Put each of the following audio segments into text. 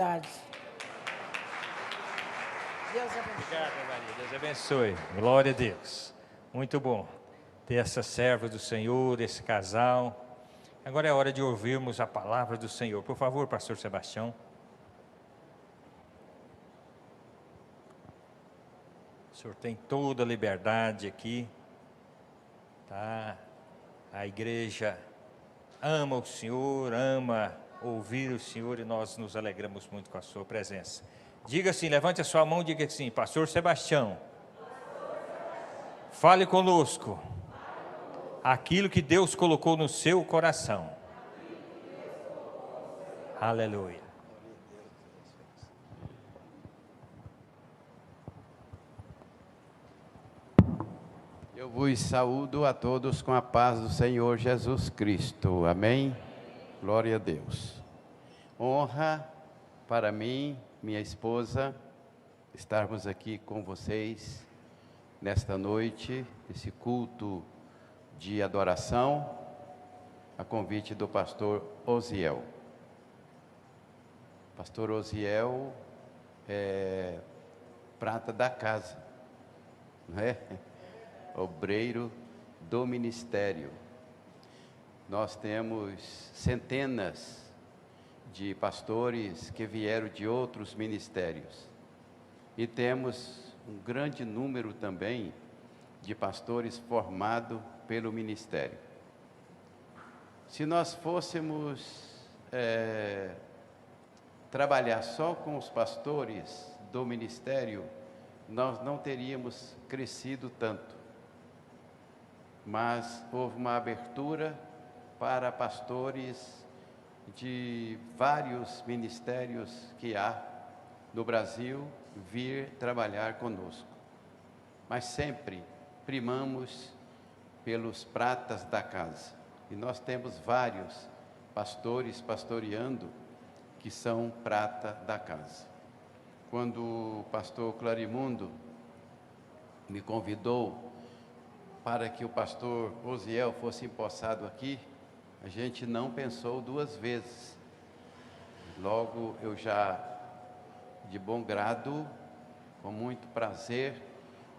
Deus abençoe. Obrigado, Maria. Deus abençoe. Glória a Deus. Muito bom ter essa serva do Senhor, esse casal. Agora é hora de ouvirmos a palavra do Senhor. Por favor, pastor Sebastião. O senhor tem toda a liberdade aqui, tá? A igreja ama o Senhor, ama ouvir o Senhor e nós nos alegramos muito com a sua presença. Diga assim, levante a sua mão e diga assim, pastor Sebastião, fale conosco aquilo que Deus colocou no seu coração. Aleluia. Eu vos saúdo a todos com a paz do Senhor Jesus Cristo. Amém? Glória a Deus. Honra para mim, minha esposa, estarmos aqui com vocês nesta noite, esse culto de adoração, a convite do pastor Osiel. Pastor Osiel é prata da casa, não é? Obreiro do ministério. Nós temos centenas de pastores que vieram de outros ministérios e temos um grande número também de pastores formados pelo ministério. Se nós fôssemos trabalhar só com os pastores do ministério, nós não teríamos crescido tanto. Mas houve uma abertura para pastores de vários ministérios que há no Brasil vir trabalhar conosco. Mas sempre primamos pelos pratas da casa. E nós temos vários pastores pastoreando que são prata da casa. Quando o pastor Clarimundo me convidou para que o pastor Osiel fosse empossado aqui, a gente não pensou duas vezes. Logo, eu já, de bom grado, com muito prazer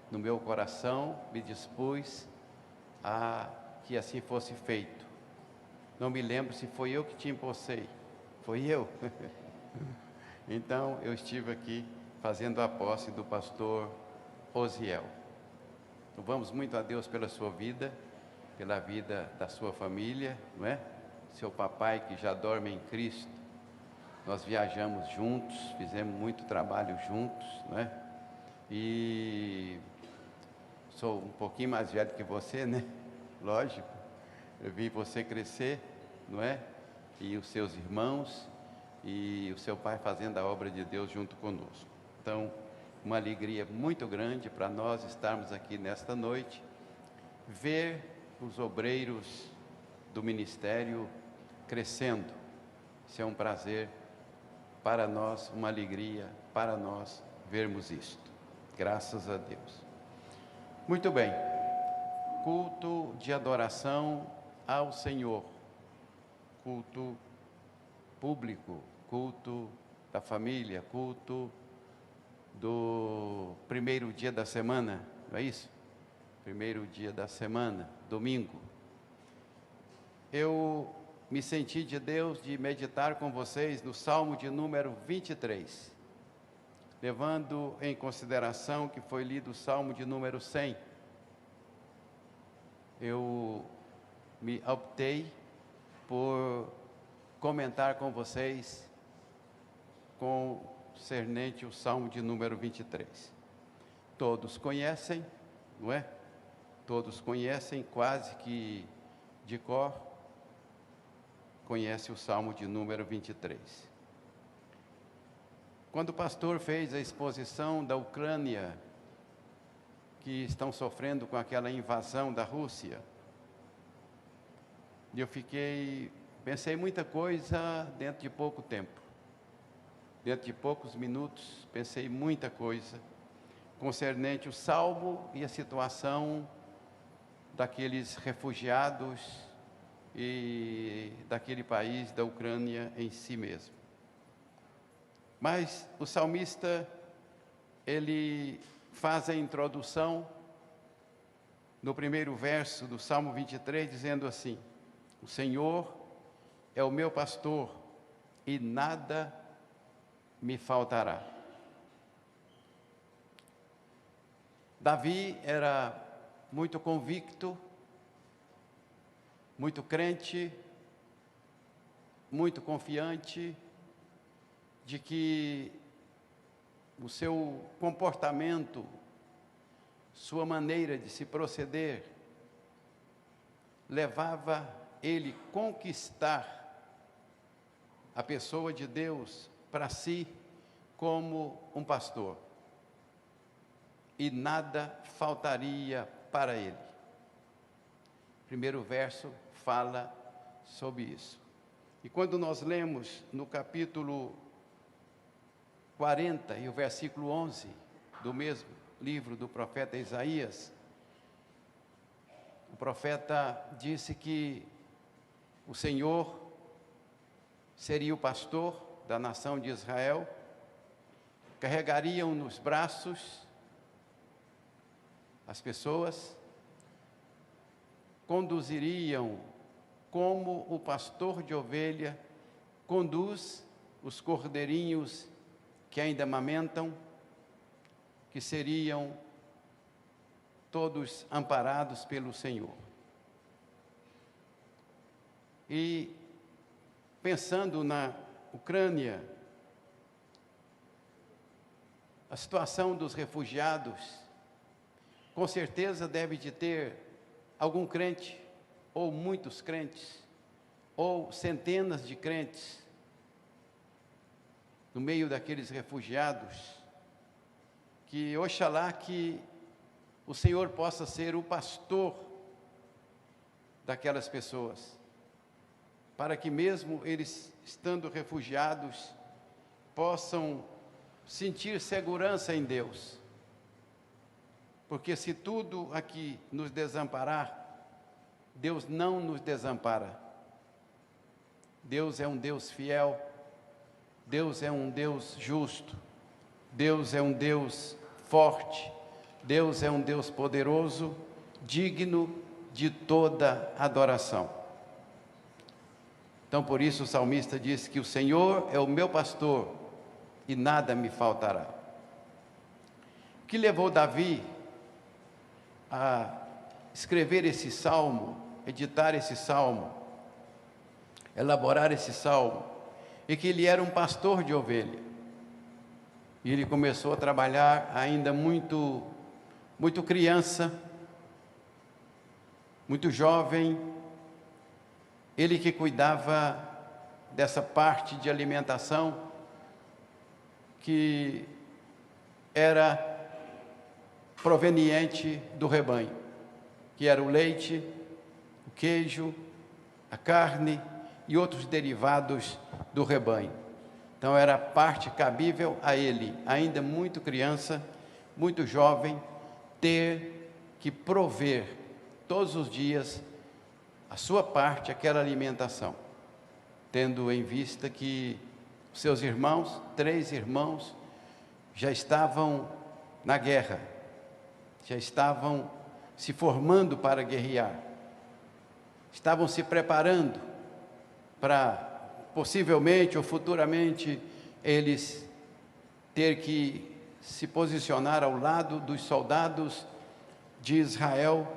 no meu coração, me dispus a que assim fosse feito. Não me lembro se foi eu que te empossei. Foi eu. Então, eu estive aqui fazendo a posse do pastor Osiel. Louvamos muito a Deus pela sua vida, pela vida da sua família, não é? Seu papai que já dorme em Cristo. Nós viajamos juntos, fizemos muito trabalho juntos, não é? E sou um pouquinho mais velho que você, né? Lógico. Eu vi você crescer, não é? E os seus irmãos e o seu pai fazendo a obra de Deus junto conosco. Então, uma alegria muito grande para nós estarmos aqui nesta noite, ver os obreiros do ministério crescendo. Isso é um prazer para nós, uma alegria para nós vermos isto. Graças a Deus. Muito bem. Culto de adoração ao Senhor. Culto público, culto da família, culto do primeiro dia da semana, não é isso? Primeiro dia da semana, domingo. Eu me senti de Deus de meditar com vocês no Salmo de número 23, levando em consideração que foi lido o Salmo de número 100. Eu me optei por comentar com vocês concernente o Salmo de número 23. Todos conhecem, não é? Todos conhecem, quase que de cor, conhece o Salmo de número 23. Quando o pastor fez a exposição da Ucrânia, que estão sofrendo com aquela invasão da Rússia, eu pensei muita coisa dentro de pouco tempo. Dentro de poucos minutos, pensei muita coisa concernente o Salmo e a situação daqueles refugiados e daquele país, da Ucrânia em si mesmo. Mas o salmista, ele faz a introdução no primeiro verso do Salmo 23, dizendo assim: o Senhor é o meu pastor e nada me faltará. Davi era muito convicto, muito crente, muito confiante de que o seu comportamento, sua maneira de se proceder, levava ele a conquistar a pessoa de Deus para si como um pastor. E nada faltaria para ele. O primeiro verso fala sobre isso. E quando nós lemos no capítulo 40 e o versículo 11 do mesmo livro do profeta Isaías, o profeta disse que o Senhor seria o pastor da nação de Israel, carregariam nos braços as pessoas, conduziriam como o pastor de ovelha conduz os cordeirinhos que ainda amamentam, que seriam todos amparados pelo Senhor. E pensando na Ucrânia, a situação dos refugiados, com certeza deve de ter algum crente, ou muitos crentes, ou centenas de crentes, no meio daqueles refugiados, que oxalá que o Senhor possa ser o pastor daquelas pessoas, para que mesmo eles estando refugiados, possam sentir segurança em Deus. Porque se tudo aqui nos desamparar, Deus não nos desampara. Deus é um Deus fiel, Deus é um Deus justo, Deus é um Deus forte, Deus é um Deus poderoso, digno de toda adoração. Então, por isso o salmista diz que o Senhor é o meu pastor e nada me faltará. O que levou Davi a escrever esse salmo, editar esse salmo, elaborar esse salmo, e que ele era um pastor de ovelha. E ele começou a trabalhar ainda muito criança, muito jovem, ele que cuidava dessa parte de alimentação que era proveniente do rebanho, que era o leite, o queijo, a carne e outros derivados do rebanho. Então era parte cabível a ele, ainda muito criança, muito jovem, ter que prover todos os dias a sua parte, aquela alimentação, tendo em vista que seus irmãos, 3 irmãos, já estavam na guerra, já estavam se formando para guerrear, estavam se preparando para, possivelmente ou futuramente, eles ter que se posicionar ao lado dos soldados de Israel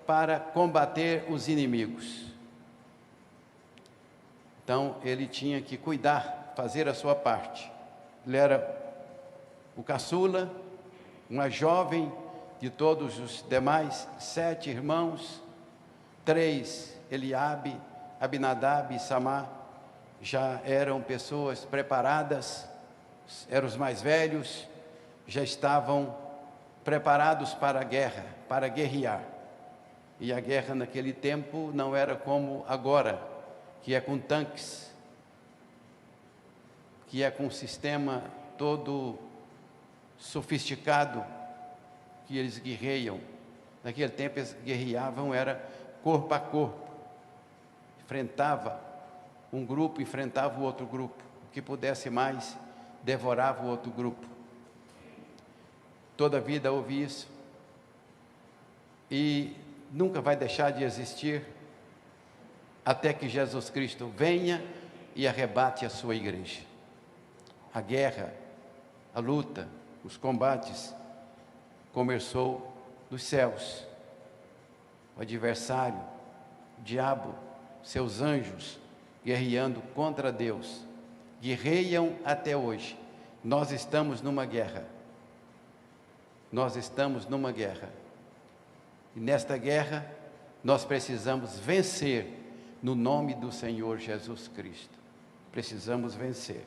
para combater os inimigos. Então, ele tinha que cuidar, fazer a sua parte. Ele era o caçula, uma jovem de todos os demais 7 irmãos, 3, Eliabe, Abinadab e Samar, já eram pessoas preparadas, eram os mais velhos, já estavam preparados para a guerra, para guerrear. E a guerra naquele tempo não era como agora, que é com tanques, que é com um sistema todo sofisticado, que eles guerreiam. Naquele tempo eles guerreavam, era corpo a corpo. Enfrentava um grupo, enfrentava o outro grupo, que pudesse mais devorava o outro grupo. Toda a vida houve isso. E nunca vai deixar de existir até que Jesus Cristo venha e arrebate a sua igreja. A guerra, a luta, os combates começou dos céus. O adversário, o diabo, seus anjos, guerreando contra Deus, guerreiam até hoje. Nós estamos numa guerra. Nós estamos numa guerra. E nesta guerra, nós precisamos vencer no nome do Senhor Jesus Cristo. Precisamos vencer.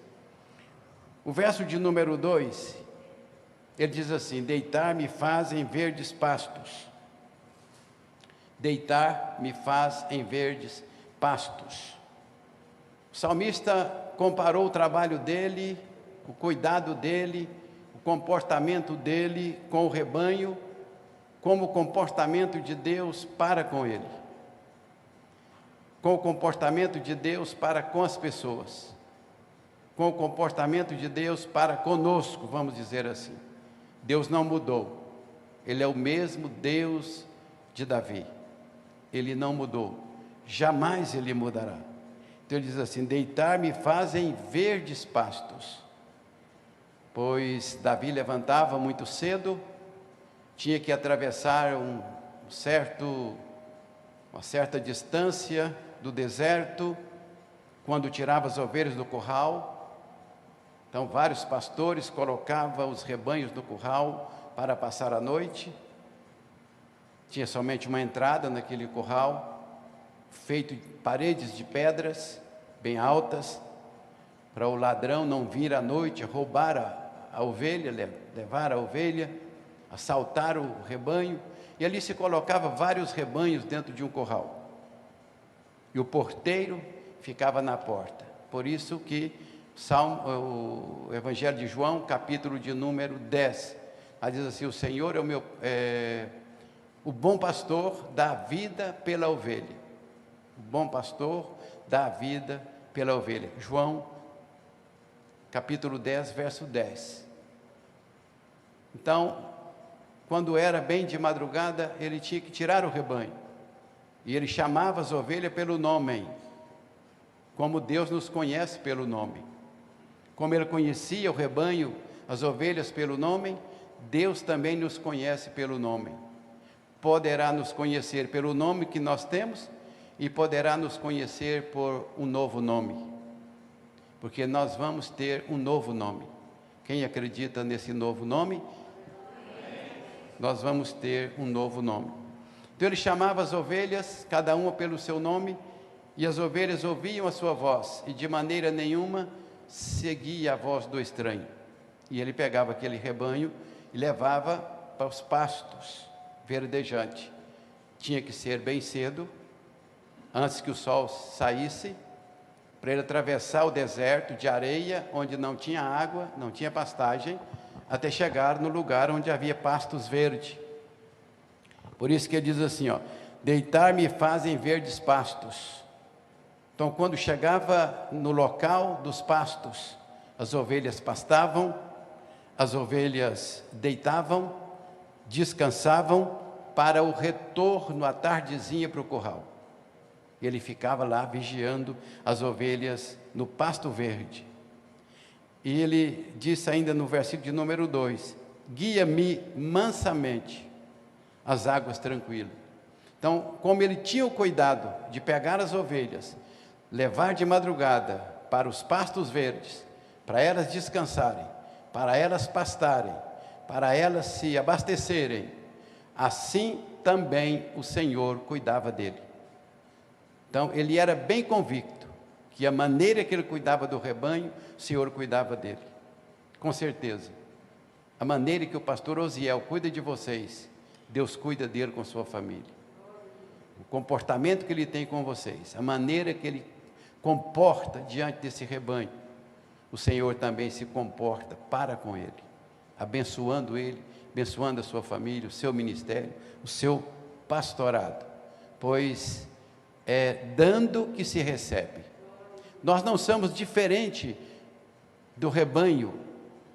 O verso de número 2, ele diz assim: deitar me faz em verdes pastos. Deitar me faz em verdes pastos. O salmista comparou o trabalho dele, o cuidado dele, o comportamento dele com o rebanho, como o comportamento de Deus para com ele, com o comportamento de Deus para com as pessoas, com o comportamento de Deus para conosco, vamos dizer assim. Deus não mudou, Ele é o mesmo Deus de Davi, Ele não mudou, jamais Ele mudará. Então ele diz assim: deitar me fazem verdes pastos, pois Davi levantava muito cedo, tinha que atravessar uma certa distância do deserto, quando tirava as ovelhas do curral. Então vários pastores colocavam os rebanhos no curral para passar a noite. Tinha somente uma entrada naquele curral, feito de paredes de pedras bem altas, para o ladrão não vir à noite roubar a ovelha, levar a ovelha, assaltar o rebanho. E ali se colocava vários rebanhos dentro de um curral, e o porteiro ficava na porta. Por isso que o Evangelho de João, capítulo de número 10, diz assim: o Senhor é o bom pastor, dá a vida pela ovelha. O bom pastor dá a vida pela ovelha. João, capítulo 10, verso 10. Então, quando era bem de madrugada, ele tinha que tirar o rebanho, e ele chamava as ovelhas pelo nome, como Deus nos conhece pelo nome. Como ele conhecia o rebanho, as ovelhas pelo nome, Deus também nos conhece pelo nome. Poderá nos conhecer pelo nome que nós temos, e poderá nos conhecer por um novo nome, porque nós vamos ter um novo nome. Quem acredita nesse novo nome? Nós vamos ter um novo nome. Então ele chamava as ovelhas, cada uma pelo seu nome, e as ovelhas ouviam a sua voz, e de maneira nenhuma seguia a voz do estranho. E ele pegava aquele rebanho e levava para os pastos verdejantes. Tinha que ser bem cedo, antes que o sol saísse, para ele atravessar o deserto de areia, onde não tinha água, não tinha pastagem, até chegar no lugar onde havia pastos verdes. Por isso que ele diz assim, deitar-me fazem verdes pastos. Então, quando chegava no local dos pastos, as ovelhas pastavam, as ovelhas deitavam, descansavam, para o retorno à tardezinha para o curral. Ele ficava lá vigiando as ovelhas no pasto verde. E ele disse ainda no versículo de número 2: guia-me mansamente às águas tranquilas. Então, como ele tinha o cuidado de pegar as ovelhas, levar de madrugada para os pastos verdes, para elas descansarem, para elas pastarem, para elas se abastecerem, assim também o Senhor cuidava dele. Então, ele era bem convicto que a maneira que ele cuidava do rebanho, o Senhor cuidava dele. Com certeza. A maneira que o pastor Osiel cuida de vocês, Deus cuida dele com sua família. O comportamento que ele tem com vocês, a maneira que ele comporta diante desse rebanho, o Senhor também se comporta para com ele, abençoando ele, abençoando a sua família, o seu ministério, o seu pastorado, pois é dando que se recebe. Nós não somos diferente do rebanho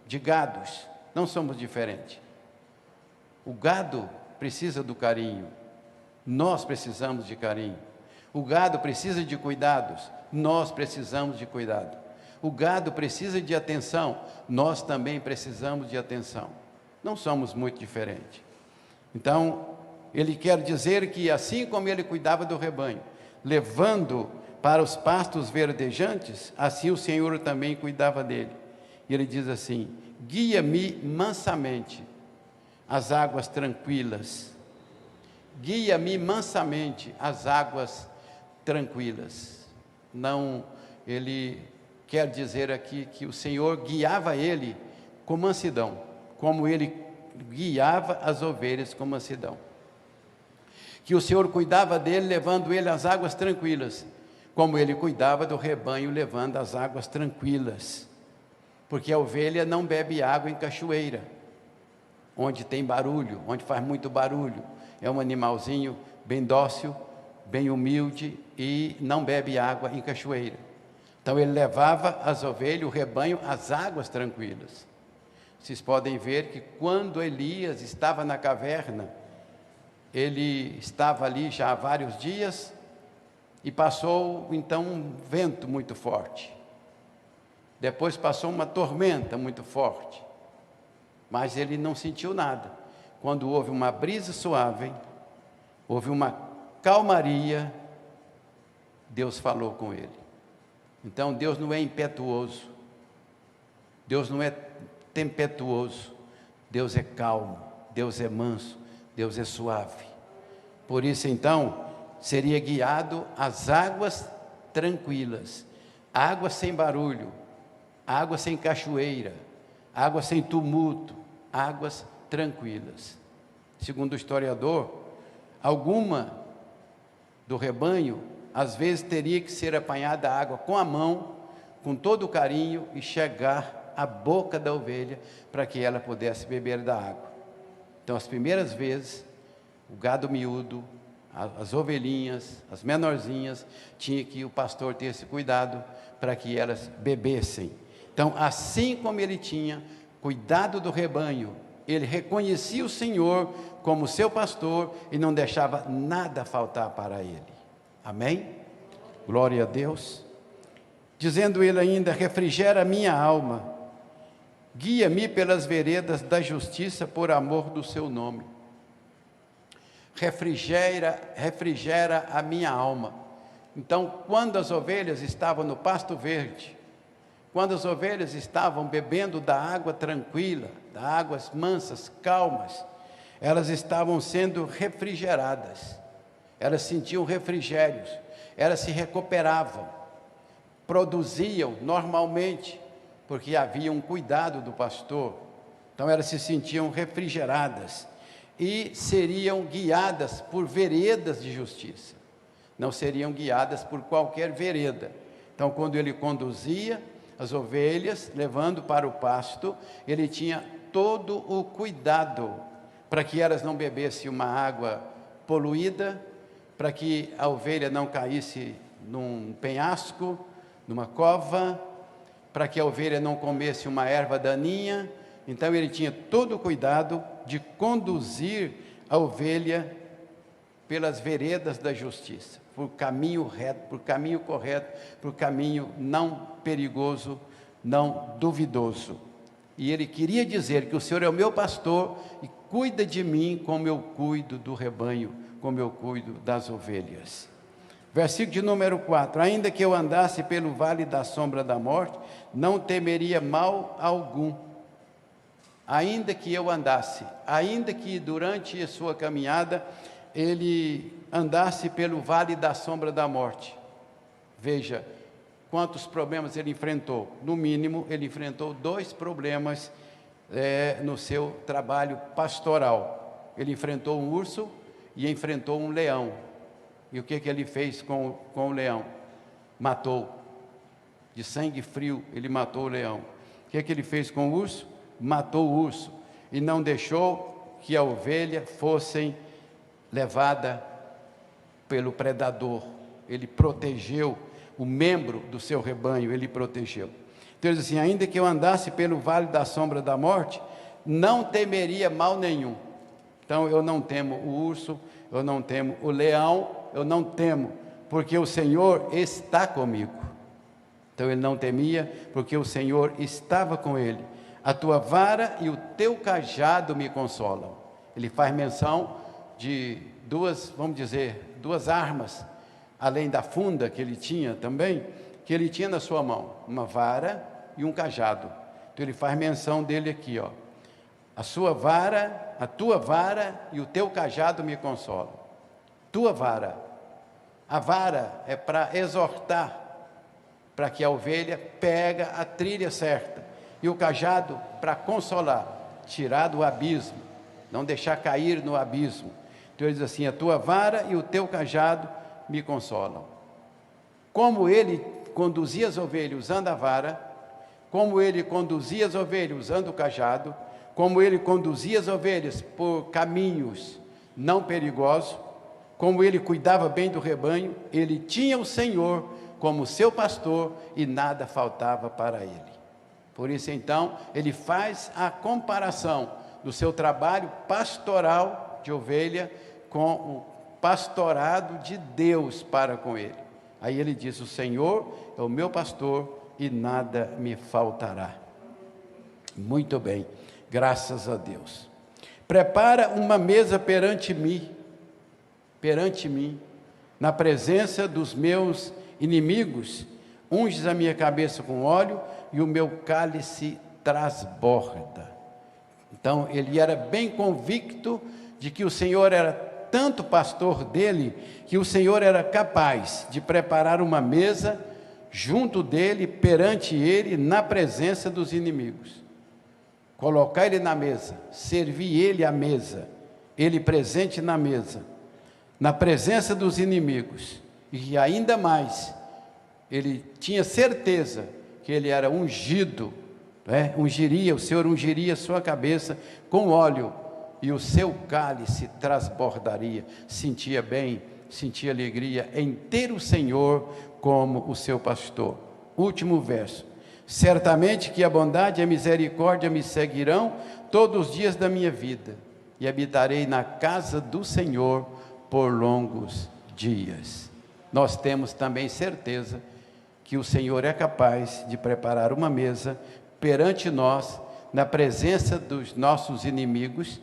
de gados, não somos diferentes. O gado precisa do carinho, nós precisamos de carinho. O gado precisa de cuidados, nós precisamos de cuidado. O gado precisa de atenção, nós também precisamos de atenção. Não somos muito diferentes. Então, ele quer dizer que assim como ele cuidava do rebanho, levando para os pastos verdejantes, assim o Senhor também cuidava dele. E ele diz assim: guia-me mansamente às águas tranquilas. Guia-me mansamente às águas tranquilas. Não, ele quer dizer aqui que o Senhor guiava ele com mansidão, como ele guiava as ovelhas com mansidão. Que o Senhor cuidava dele, levando ele às águas tranquilas, como ele cuidava do rebanho, levando às águas tranquilas. Porque a ovelha não bebe água em cachoeira, onde tem barulho, onde faz muito barulho. É um animalzinho bem dócil, bem humilde e não bebe água em cachoeira. Então ele levava as ovelhas, o rebanho, às águas tranquilas. Vocês podem ver que quando Elias estava na caverna, ele estava ali já há vários dias e passou então um vento muito forte. Depois passou uma tormenta muito forte, mas ele não sentiu nada. Quando houve uma brisa suave, houve uma calmaria, Deus falou com ele. Então Deus não é impetuoso, Deus não é tempestuoso, Deus é calmo, Deus é manso, Deus é suave. Por isso então, seria guiado às águas tranquilas, águas sem barulho, água sem cachoeira, água sem tumulto, águas tranquilas. Segundo o historiador, alguma do rebanho, às vezes teria que ser apanhada a água com a mão, com todo o carinho, e chegar à boca da ovelha, para que ela pudesse beber da água. Então, as primeiras vezes, o gado miúdo, as ovelhinhas, as menorzinhas, tinha que o pastor ter esse cuidado, para que elas bebessem. Então, assim como ele tinha cuidado do rebanho, ele reconhecia o Senhor como seu pastor e não deixava nada faltar para ele. Amém? Glória a Deus. Dizendo ele ainda: refrigera a minha alma, guia-me pelas veredas da justiça por amor do seu nome. Refrigera a minha alma. Então, quando as ovelhas estavam no pasto verde, quando as ovelhas estavam bebendo da água tranquila, das águas mansas, calmas, elas estavam sendo refrigeradas, elas sentiam refrigérios, elas se recuperavam, produziam normalmente, porque havia um cuidado do pastor. Então elas se sentiam refrigeradas e seriam guiadas por veredas de justiça, não seriam guiadas por qualquer vereda. Então, quando ele conduzia as ovelhas, levando para o pasto, ele tinha todo o cuidado para que elas não bebessem uma água poluída, para que a ovelha não caísse num penhasco, numa cova, para que a ovelha não comesse uma erva daninha. Então ele tinha todo o cuidado de conduzir a ovelha pelas veredas da justiça, por caminho reto, por caminho correto, por caminho não perigoso, não duvidoso. E ele queria dizer que o Senhor é o meu pastor e cuida de mim como eu cuido do rebanho, como eu cuido das ovelhas. Versículo de número 4: ainda que eu andasse pelo vale da sombra da morte, não temeria mal algum. Ainda que eu andasse, ainda que durante a sua caminhada, ele andasse pelo vale da sombra da morte. Veja quantos problemas ele enfrentou. No mínimo, ele enfrentou 2 problemas no seu trabalho pastoral. Ele enfrentou um urso e enfrentou um leão. E o que ele fez com o leão? Matou. De sangue frio, ele matou o leão. O que ele fez com o urso? Matou o urso. E não deixou que a ovelha fosse levada pelo predador. Ele protegeu o membro do seu rebanho, ele protegeu. Então ele diz assim: ainda que eu andasse pelo vale da sombra da morte, não temeria mal nenhum. Então eu não temo o urso, eu não temo o leão, eu não temo, porque o Senhor está comigo. Então ele não temia, porque o Senhor estava com ele. A tua vara e o teu cajado me consolam. Ele faz menção de duas, vamos dizer, duas armas, além da funda que ele tinha também, que ele tinha na sua mão, uma vara e um cajado. Então ele faz menção dele aqui, ó. A tua vara e o teu cajado me consolam. Tua vara. A vara é para exortar, para que a ovelha pega a trilha certa. E o cajado para consolar, tirar do abismo, não deixar cair no abismo. Então ele diz assim: a tua vara e o teu cajado me consolam. Como ele conduzia as ovelhas usando a vara, como ele conduzia as ovelhas usando o cajado, como ele conduzia as ovelhas por caminhos não perigosos, como ele cuidava bem do rebanho, ele tinha o Senhor como seu pastor e nada faltava para ele. Por isso então, ele faz a comparação do seu trabalho pastoral de ovelha com o pastorado de Deus para com ele. Aí ele diz: o Senhor é o meu pastor e nada me faltará. Muito bem, graças a Deus. Prepara uma mesa perante mim, na presença dos meus inimigos, unges a minha cabeça com óleo e o meu cálice transborda. Então ele era bem convicto de que o Senhor era tanto pastor dele, que o Senhor era capaz de preparar uma mesa junto dele, perante ele, na presença dos inimigos. Colocar ele na mesa, servir ele à mesa, ele presente na mesa, na presença dos inimigos. E ainda mais, ele tinha certeza que ele era ungido, o Senhor ungiria a sua cabeça com óleo, e o seu cálice transbordaria. Sentia bem, sentia alegria em ter o Senhor como o seu pastor. Último verso: certamente que a bondade e a misericórdia me seguirão todos os dias da minha vida, e habitarei na casa do Senhor por longos dias. Nós temos também certeza que o Senhor é capaz de preparar uma mesa perante nós, na presença dos nossos inimigos,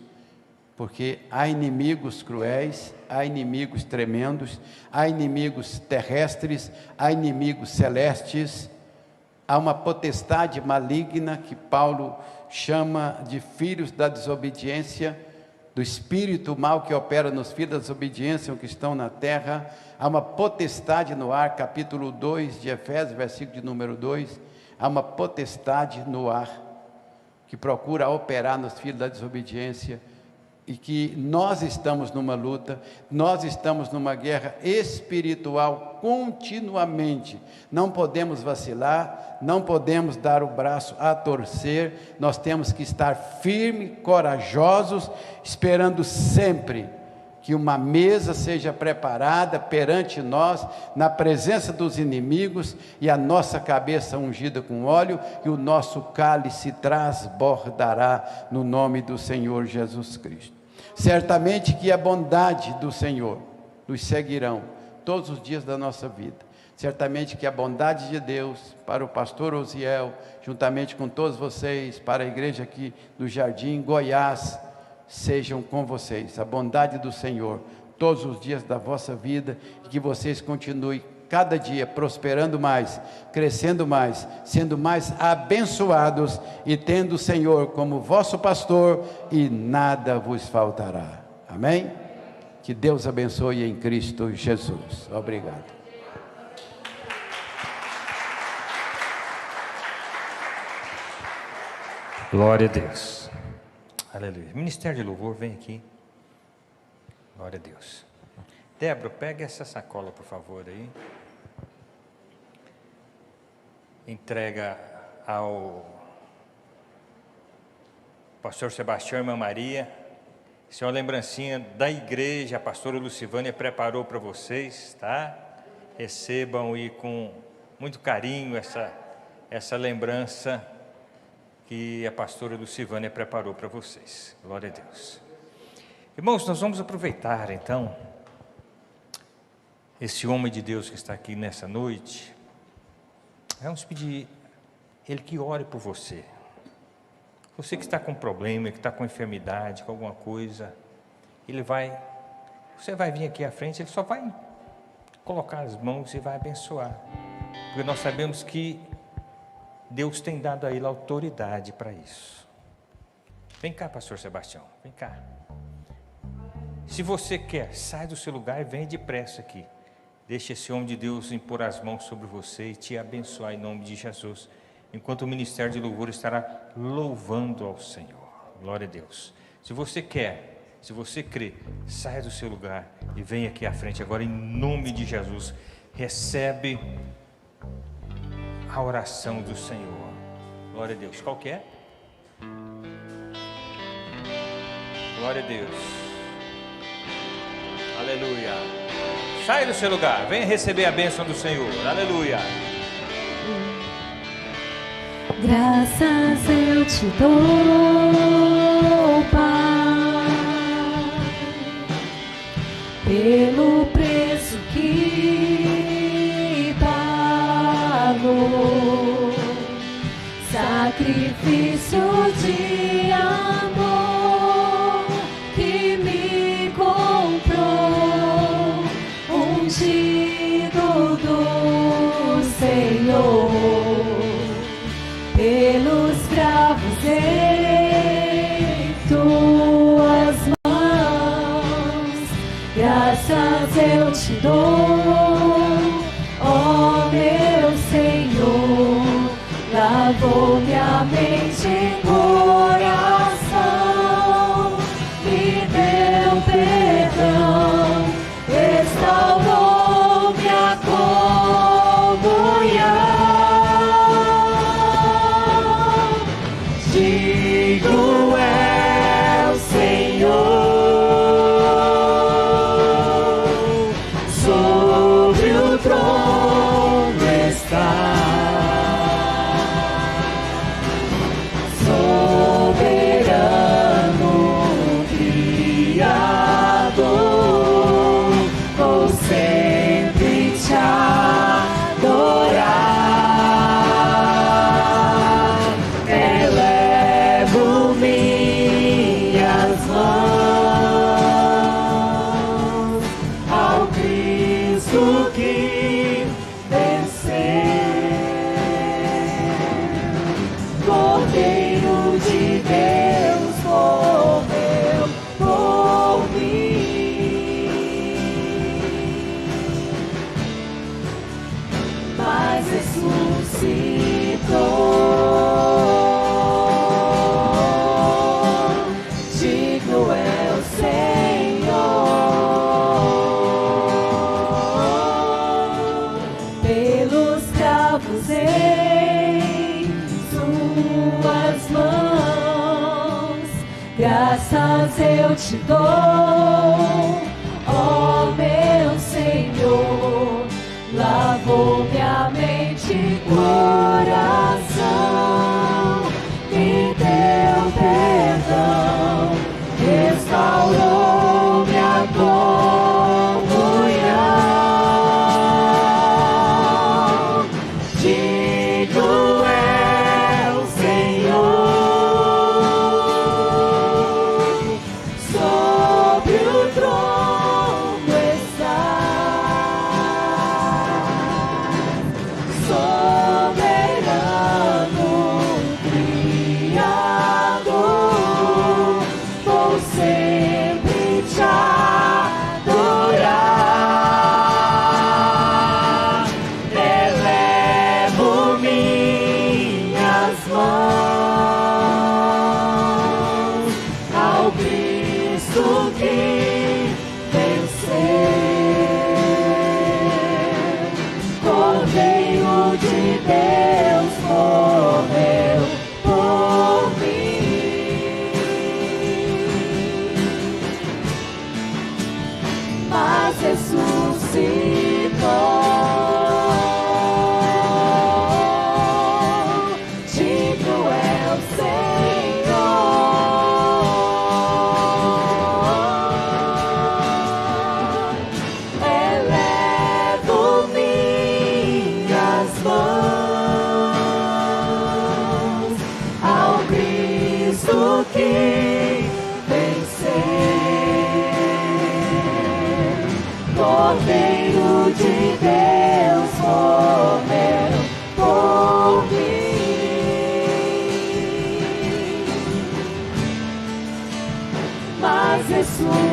porque há inimigos cruéis, há inimigos tremendos, há inimigos terrestres, há inimigos celestes, há uma potestade maligna que Paulo chama de filhos da desobediência, do espírito mal que opera nos filhos da desobediência que estão na terra. Há uma potestade no ar, capítulo 2 de Efésios, versículo de número 2, há uma potestade no ar, que procura operar nos filhos da desobediência, e que nós estamos numa luta, nós estamos numa guerra espiritual continuamente. Não podemos vacilar, não podemos dar o braço a torcer, nós temos que estar firmes, corajosos, esperando sempre que uma mesa seja preparada perante nós, na presença dos inimigos, e a nossa cabeça ungida com óleo, e o nosso cálice transbordará no nome do Senhor Jesus Cristo. Certamente que a bondade do Senhor nos seguirão todos os dias da nossa vida. Certamente que a bondade de Deus para o pastor Osiel, juntamente com todos vocês, para a igreja aqui do Jardim Goiás, sejam com vocês. A bondade do Senhor todos os dias da vossa vida, e que vocês continuem cada dia prosperando mais, crescendo mais, sendo mais abençoados e tendo o Senhor como vosso pastor, e nada vos faltará. Amém? Que Deus abençoe em Cristo Jesus. Obrigado. Glória a Deus. Aleluia. Ministério de Louvor, vem aqui. Glória a Deus. Débora, pega essa sacola, por favor, aí. Entrega ao pastor Sebastião e irmã Maria. Isso é uma lembrancinha da igreja, a pastora Lucivânia preparou para vocês, tá? Recebam e com muito carinho essa lembrança que a pastora Lucivânia preparou para vocês. Glória a Deus. Irmãos, nós vamos aproveitar então esse homem de Deus que está aqui nessa noite. Vamos pedir ele que ore por você. Você que está com problema, que está com enfermidade, com alguma coisa, você vai vir aqui à frente, ele só vai colocar as mãos e vai abençoar. Porque nós sabemos que Deus tem dado a ele autoridade para isso. Vem cá, pastor Sebastião, vem cá. Se você quer, sai do seu lugar e vem depressa aqui. Deixe esse homem de Deus impor as mãos sobre você e te abençoar em nome de Jesus, enquanto o ministério de louvor estará louvando ao Senhor. Glória a Deus. Se você quer, se você crê, saia do seu lugar e venha aqui à frente agora em nome de Jesus. Recebe a oração do Senhor. Glória a Deus. Qual que é? Glória a Deus. Aleluia. Sai do seu lugar, venha receber a bênção do Senhor. Aleluia. Graças eu te dou, Pai, pelo preço que pagou, sacrifício de amor que me comprou, ungido do Senhor. Pelos cravos em tuas mãos, graças eu te dou, ó meu Senhor. Lavou minha mente e coração, me deu perdão, restaurou minha comunhão. Digo é o Senhor, sobre o trono está, soberano Criador, vou sempre te adorar. Minhas mãos ao Cristo que venceu, Cordeiro de Deus morreu por mim, mas ressuscitou. Em suas mãos, graças eu te dou, ó meu Senhor. Lavou minha mente e coração, me deu perdão, restaurou minha comunhão. Digo é o Senhor, sobre o trono que vencer. Cordeiro de Deus morreu por mim, mas ressuscitou.